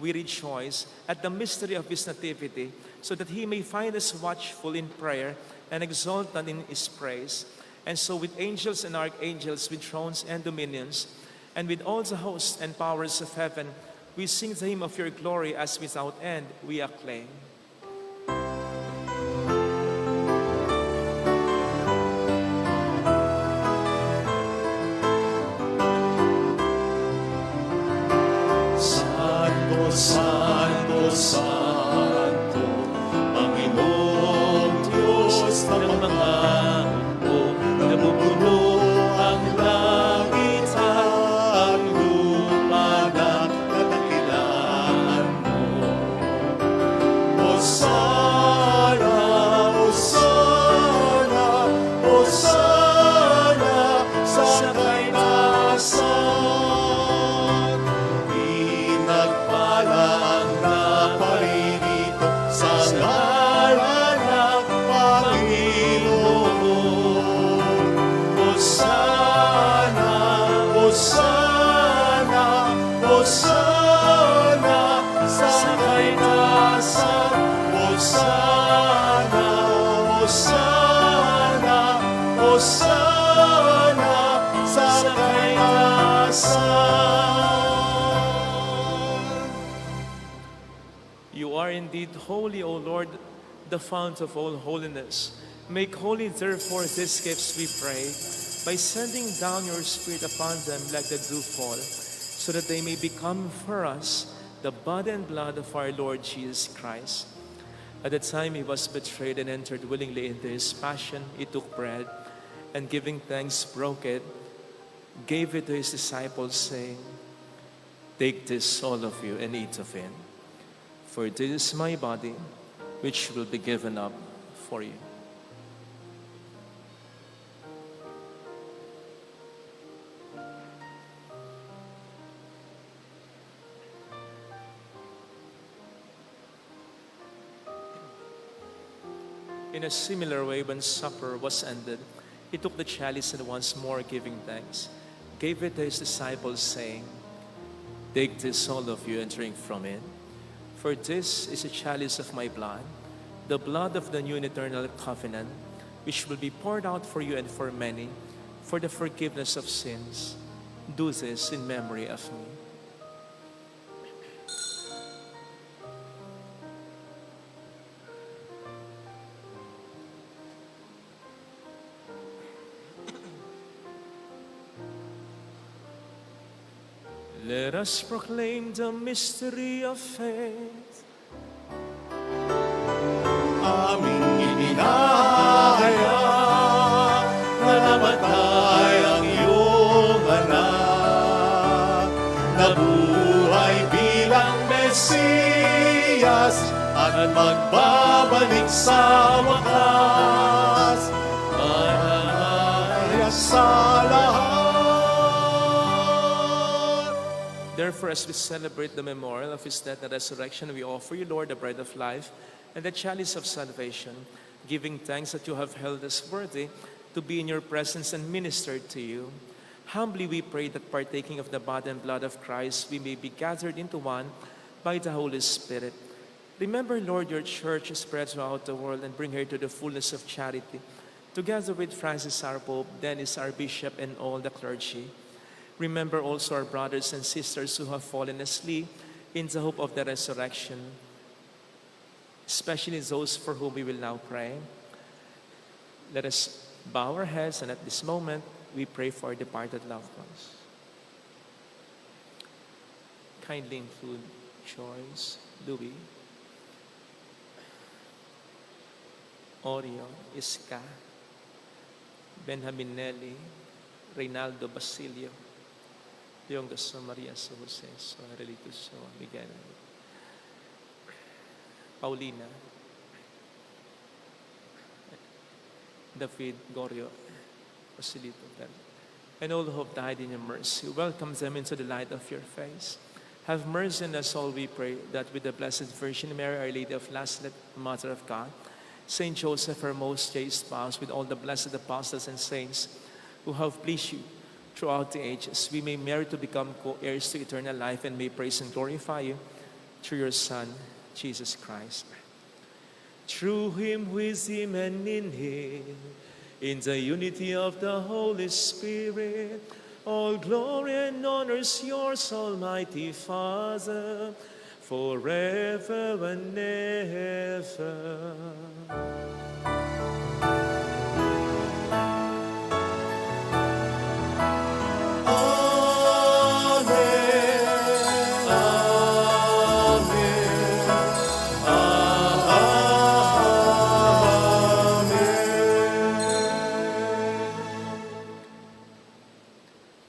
we rejoice at the mystery of his nativity, so that he may find us watchful in prayer and exultant in his praise. And so with angels and archangels, with thrones and dominions, and with all the hosts and powers of heaven, we sing the hymn of your glory as without end we acclaim. Santo, Santo, Santo, Panginoong Diyos ng mga hukbo, nabubuno ang langit at lupa na kadakilaan mo. Hosana, Hosana, Hosana sa kaitaasan. Pinagpala ang naparirito sa ngalan ng Panginoon. Hosana, Hosana, Hosana sa kaitaasan. Hosana, Hosana, Hosana sa kaitaasan. You are indeed holy, O Lord, the fount of all holiness. Make holy, therefore, these gifts, we pray, by sending down your Spirit upon them like the dewfall, so that they may become for us the body and blood of our Lord Jesus Christ. At the time he was betrayed and entered willingly into his passion, he took bread, and giving thanks, broke it, gave it to his disciples, saying, "Take this, all of you, and eat of it. For this is my body, which will be given up for you." In a similar way, when supper was ended, he took the chalice and once more giving thanks, gave it to his disciples, saying, "Take this, all of you, and drink from it. For this is a chalice of my blood, the blood of the new and eternal covenant, which will be poured out for you and for many for the forgiveness of sins. Do this in memory of me." Let us proclaim the mystery of faith. Aming inihahayag na namatay ang iyong anak, nabuhay bilang Mesiyas at magbabalik sa wakas. Mahayag sa lahat. Therefore, as we celebrate the memorial of his death and resurrection, we offer you, Lord, the bread of life and the chalice of salvation, giving thanks that you have held us worthy to be in your presence and minister to you. Humbly we pray that partaking of the body and blood of Christ, we may be gathered into one by the Holy Spirit. Remember, Lord, your church spread throughout the world and bring her to the fullness of charity, together with Francis our Pope, Dennis our Bishop, and all the clergy. Remember also our brothers and sisters who have fallen asleep in the hope of the resurrection, especially those for whom we will now pray. Let us bow our heads, and at this moment, we pray for our departed loved ones. Kindly include Joyce, Louis, Oreo, Iska, Benjamin Nelly, Reynaldo Basilio, Leon Gaso, Maria So Jose, So Relito So Miguel, Paulina, David, Gorio, Basilito, and all who have died in your mercy. Welcome them into the light of your face. Have mercy on us all, we pray, that with the Blessed Virgin Mary, Our Lady of Lazaret, Mother of God, Saint Joseph, her most chaste spouse, with all the blessed apostles and saints who have pleased you throughout the ages, we may merit to become co-heirs to eternal life and may praise and glorify you through your Son, Jesus Christ. Through him, with him, and in him, in the unity of the Holy Spirit, all glory and honor is yours, Almighty Father, forever and ever.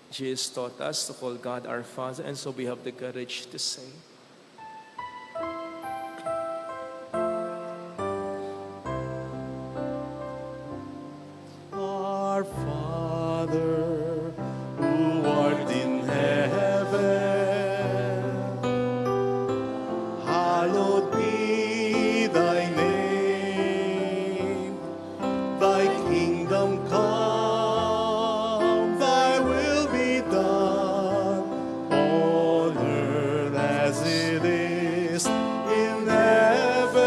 Jesus taught us to call God our Father, and so we have the courage to say, Our Father, who art in heaven, hallowed be thy name. Thy kingdom come, thy will be done, on earth as it is in heaven.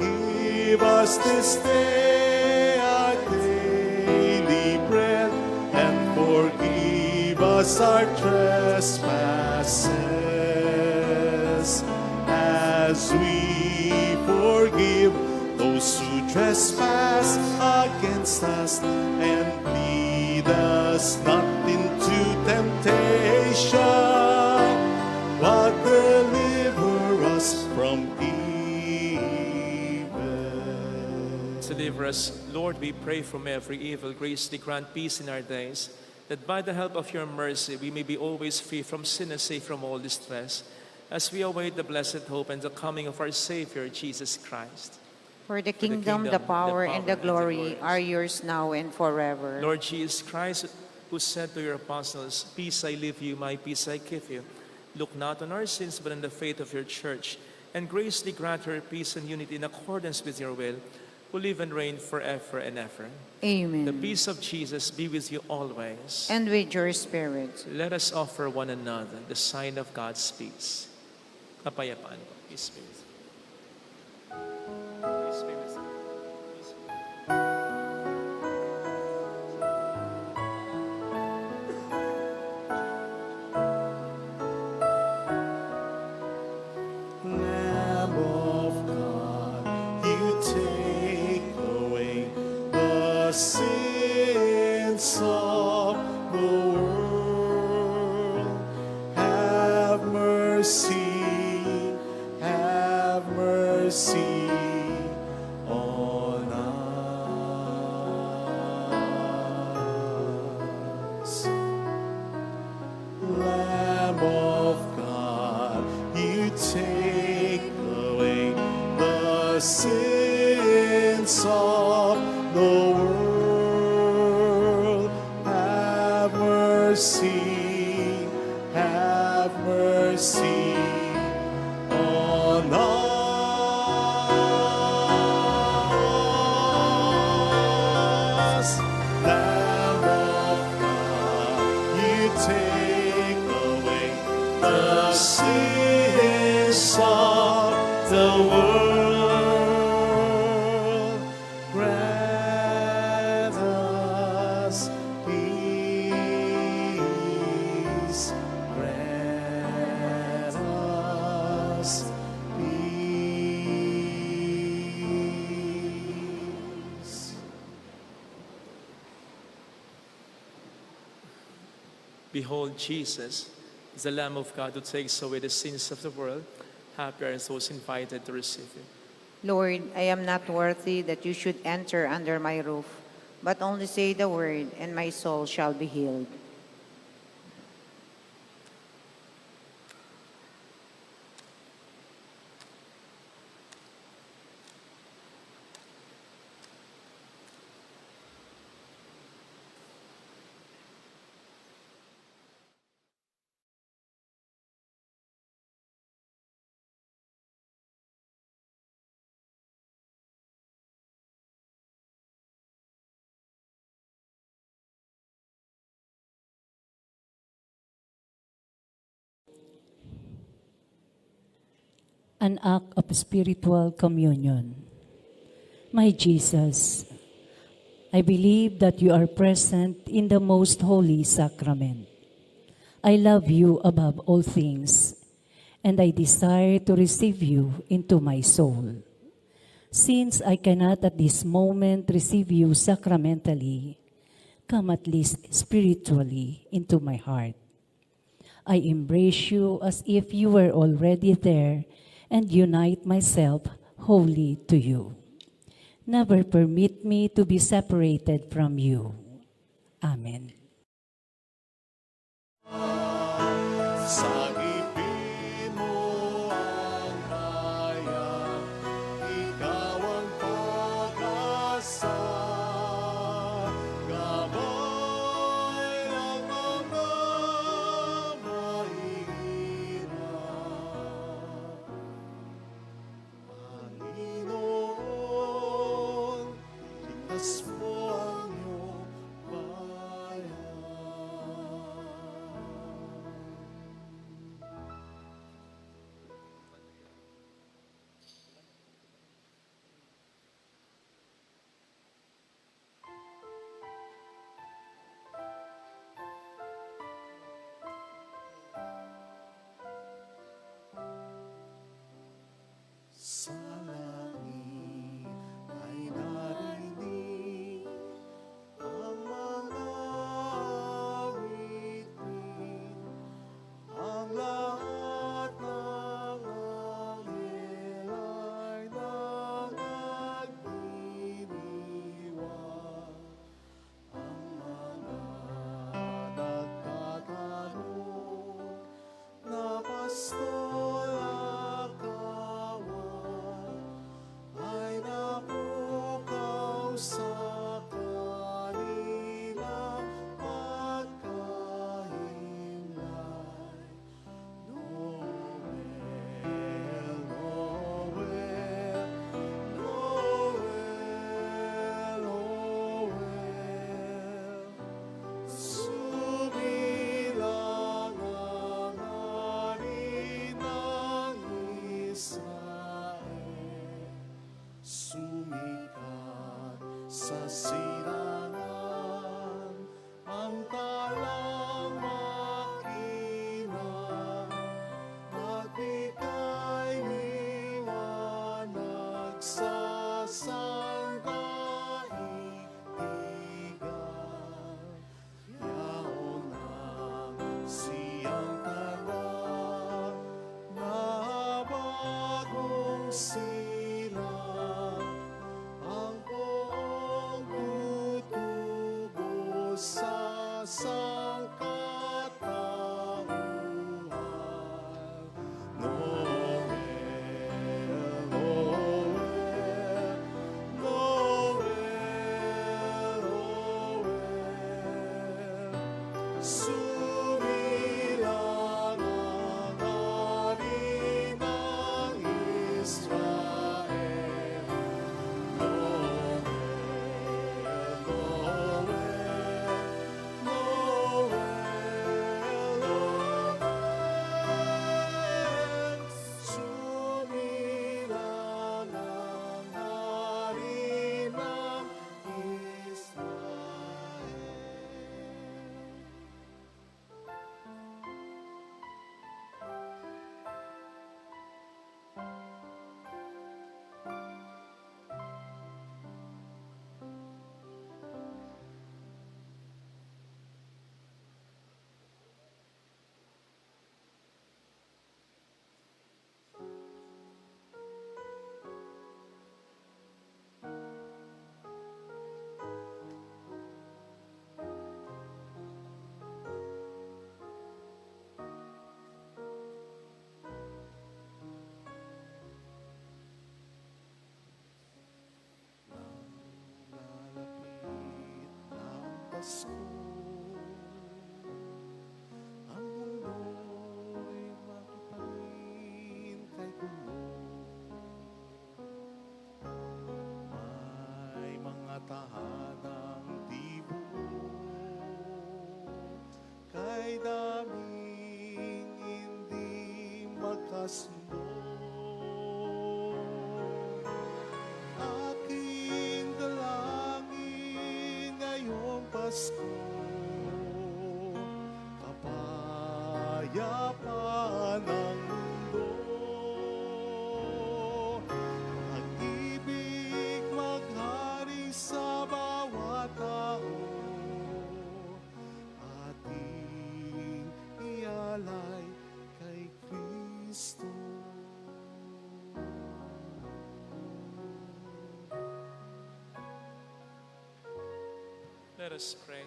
Give us this day our daily bread, and forgive us our trespasses, as we forgive those who trespass against us. And lead us not into temptation, but deliver us from evil. deliver us, Lord, we pray, from every evil. Graciously grant peace in our days, that by the help of your mercy we may be always free from sin and safe from all distress, as we await the blessed hope and the coming of our Savior, Jesus Christ. For the kingdom, the power, and the glory are yours now and forever. Lord Jesus Christ, who said to your apostles, "Peace I leave you, my peace I give you," look not on our sins, but on the faith of your church, and graciously grant her peace and unity in accordance with your will, who live and reign forever and ever. Amen. The peace of Jesus be with you always. And with your spirit. Let us offer one another the sign of God's peace. Kapayapaan po. Peace be with you. Peace be with you. Peace be with you. Lamb of God, you take away the sins of the world. mercy, have mercy on us. Lamb of God, you take away the sins of the world. Have mercy, have mercy on us. Lamb of God, you take away the sins of the world. Grant us peace. Grant us peace. Behold Jesus, the Lamb of God who takes away the sins of the world. Happy are those invited to receive Him. Lord, I am not worthy that you should enter under my roof, but only say the word, and my soul shall be healed. An act of spiritual communion. My Jesus, I believe that you are present in the most holy sacrament. I love you above all things, and I desire to receive you into my soul. Since I cannot at this moment receive you sacramentally, come at least spiritually into my heart. I embrace you as if you were already there and unite myself wholly to you. Never permit me to be separated from you. Amen. Sagipin mo ang bayan, ikaw ang pag-asa, gabay ng mga mahihirap. Panginoon, ligtas mo ang iyong bayan. Pasko. Ang mundo'y makiparin kay gulo. May mga tahanang tibo kay daming hindi magkasundo. Aking dalangin ngayong Pasko, kapayapaan ng mundo. Pag-ibig maghari sa bawat tao, ating ialay kay Kristo. Let us pray.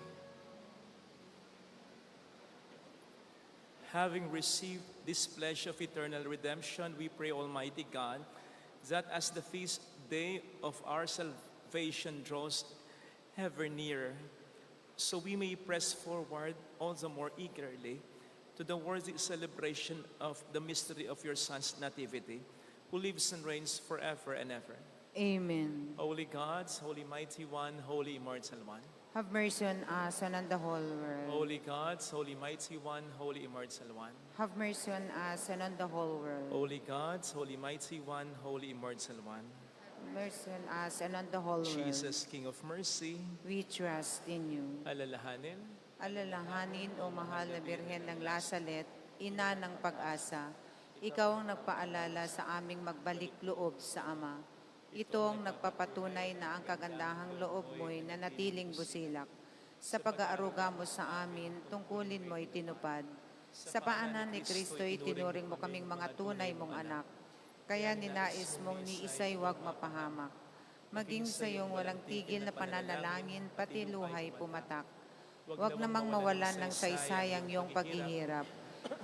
Having received this pledge of eternal redemption, we pray, Almighty God, that as the feast day of our salvation draws ever nearer, so we may press forward all the more eagerly to the worthy celebration of the mystery of your Son's nativity, who lives and reigns forever and ever. Amen. Holy God, Holy Mighty One, Holy Immortal One. Have mercy on us and on the whole world. Holy God, Holy Mighty One, Holy Immortal One. Have mercy on us and on the whole world. Holy God, Holy Mighty One, Holy Immortal One. Have mercy on us and on the whole world. Jesus, King of Mercy, We trust in you. alalahanin, Alalahanin, O mahal na Birhen ng Lasalet, ina ng pag-asa, ikaw ang nagpaalala sa aming magbalik loob sa Ama. Ito ang nagpapatunay na ang kagandahang loob mo'y nanatiling busilak. Sa pag-aaruga mo sa amin, tungkulin mo'y tinupad. Sa paanan ni Kristo'y tinuring mo kaming mga tunay mong anak. Kaya ninais mong ni isa'y huwag mapahamak. Maging sa iyong walang tigil na pananalangin, pati luhay pumatak. Huwag namang mawalan ng saysayang iyong paghihirap.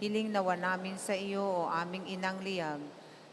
Hiling nawa namin sa iyo, o aming inang liyag,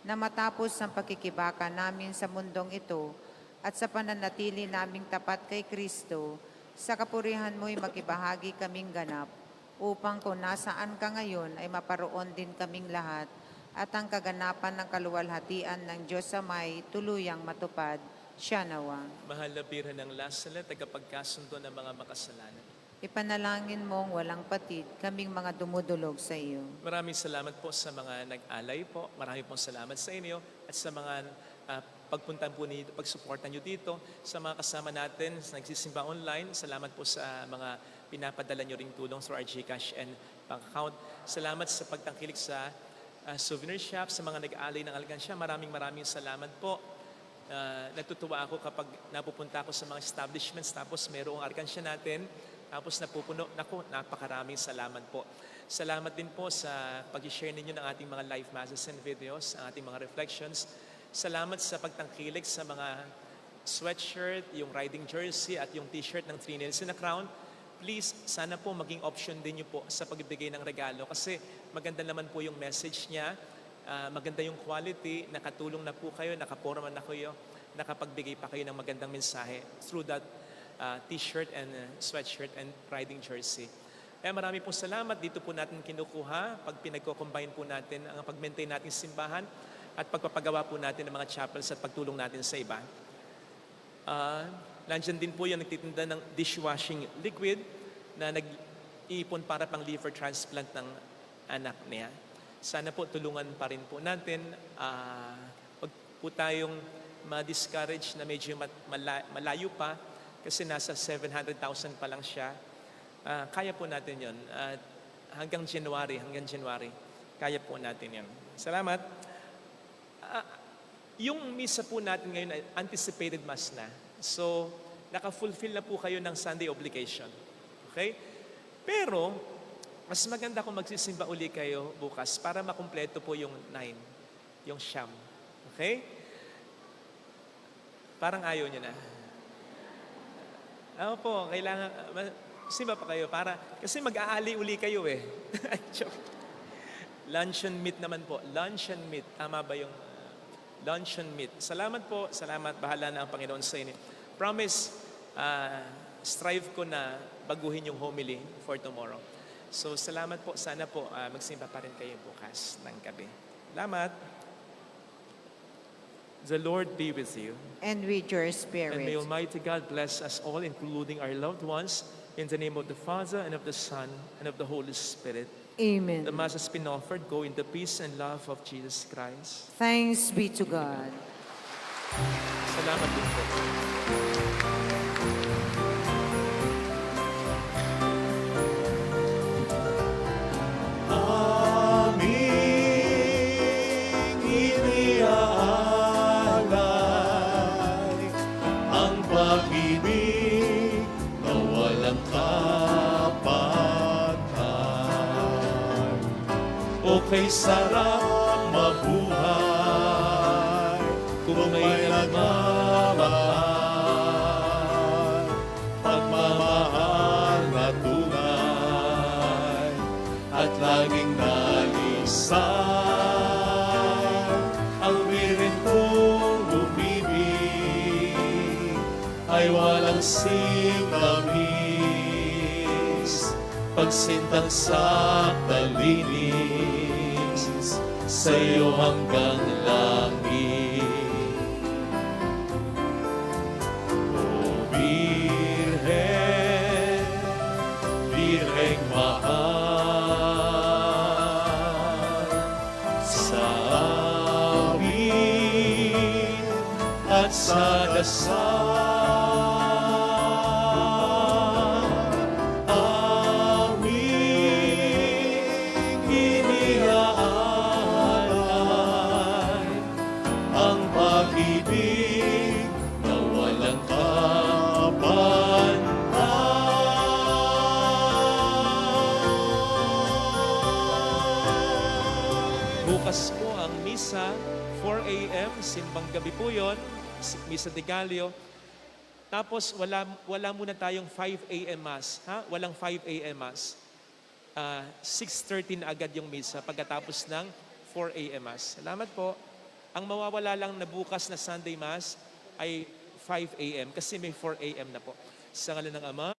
na matapos ang pakikibaka namin sa mundong ito at sa pananatili naming tapat kay Kristo, sa kapurihan mo'y makibahagi kaming ganap, upang kung nasaan ka ngayon ay maparoon din kaming lahat, at ang kaganapan ng kaluwalhatian ng Diyos Amay tuluyang matupad. Siya nawa. mahal na Birhen ng Lasalet, tagapagkasundo ng mga makasalanan. Ipanalangin mong walang patid kaming mga dumudulog sa iyo. Maraming salamat po sa mga nag-alay po. Maraming pong salamat sa inyo at sa mga pagpunta po ninyo, pagsuporta nyo dito. Sa mga kasama natin sa nagsisimba online, salamat po sa mga pinapadala nyo ring tulong through our GCash and bank account. Salamat sa pagtangkilik sa souvenir shop, sa mga nag-aalay ng alkansya. Maraming salamat po. Natutuwa ako kapag napupunta ako sa mga establishments tapos mayroong alkansya natin. Tapos napupuno, naku, napakaraming salamat po. Salamat din po sa pag-share ninyo ng ating mga live masses and videos, ang ating mga reflections. Salamat sa pagtangkilik sa mga sweatshirt, yung riding jersey at yung t-shirt ng Three Nails in a Crown. Please, sana po maging option din nyo po sa pagbibigay ng regalo kasi maganda naman po yung message niya, maganda yung quality, nakatulong na po kayo, nakaporma na kayo, nakapagbigay pa kayo ng magandang mensahe through that t-shirt and sweatshirt and riding jersey. Kaya marami pong salamat. Dito po natin kinukuha pag pinagko-combine po natin ang pag-maintain natin simbahan at pagpapagawa po natin ng mga chapels at pagtulong natin sa iba. Nandiyan din po yung nagtitinda ng dishwashing liquid na nag-iipon para pang liver transplant ng anak niya. Sana po tulungan pa rin po natin. Huwag po tayong ma-discourage na medyo malayo pa kasi nasa 700,000 pa lang siya. Kaya po natin yon. Hanggang January, kaya po natin yon. Salamat. Yung misa po natin ngayon ay anticipated mass na. So, naka-fulfill na po kayo ng Sunday obligation. Okay? Pero, mas maganda kung magsisimba uli kayo bukas para makumpleto po yung 9, yung siyam. Okay? Parang ayaw niyo na. Ako po, kailangan, simba pa kayo para, kasi mag-aali uli kayo eh. Luncheon meat naman po. Luncheon meat. Tama ba yung luncheon meat? Salamat po. Salamat. Bahala na ang Panginoon sa inyo. Promise, strive ko na baguhin yung homily for tomorrow. So salamat po. Sana po magsimba pa rin kayo bukas ng gabi. Salamat. The Lord be with you. And with your And may spirit. Almighty God bless us all, including our loved ones, in the name of the Father, and of the Son, and of the Holy Spirit. Amen. The Mass has been offered. Go in the peace and love of Jesus Christ. Thanks be to God. Salamat din po. Aming iniaalay ang pag-ibig na walang kapantay. O kay sarap mabuhay kung may nagmamahal, pagmamahal na tunay at laging nalisay. Ang wirin kong umibig ay walang singkamis, pagsintang sa talinis sa'yo hanggang langit. O Birhen, Birheng mahal, sa awit at sa dasal, aming iniaalay ang pag-ibig na walang kapantay. Bukas po ang misa, 4 a.m., simbang gabi po yun, misa de Gallo. Tapos wala muna tayong 5 a.m. Mass. Ha? Walang 5 a.m. Mass. 6:30 na agad yung misa pagkatapos ng 4 a.m. Mass. Salamat po. Ang mawawala lang na bukas na Sunday Mass ay 5 a.m. kasi may 4 a.m. na po. Sa ngalan ng Ama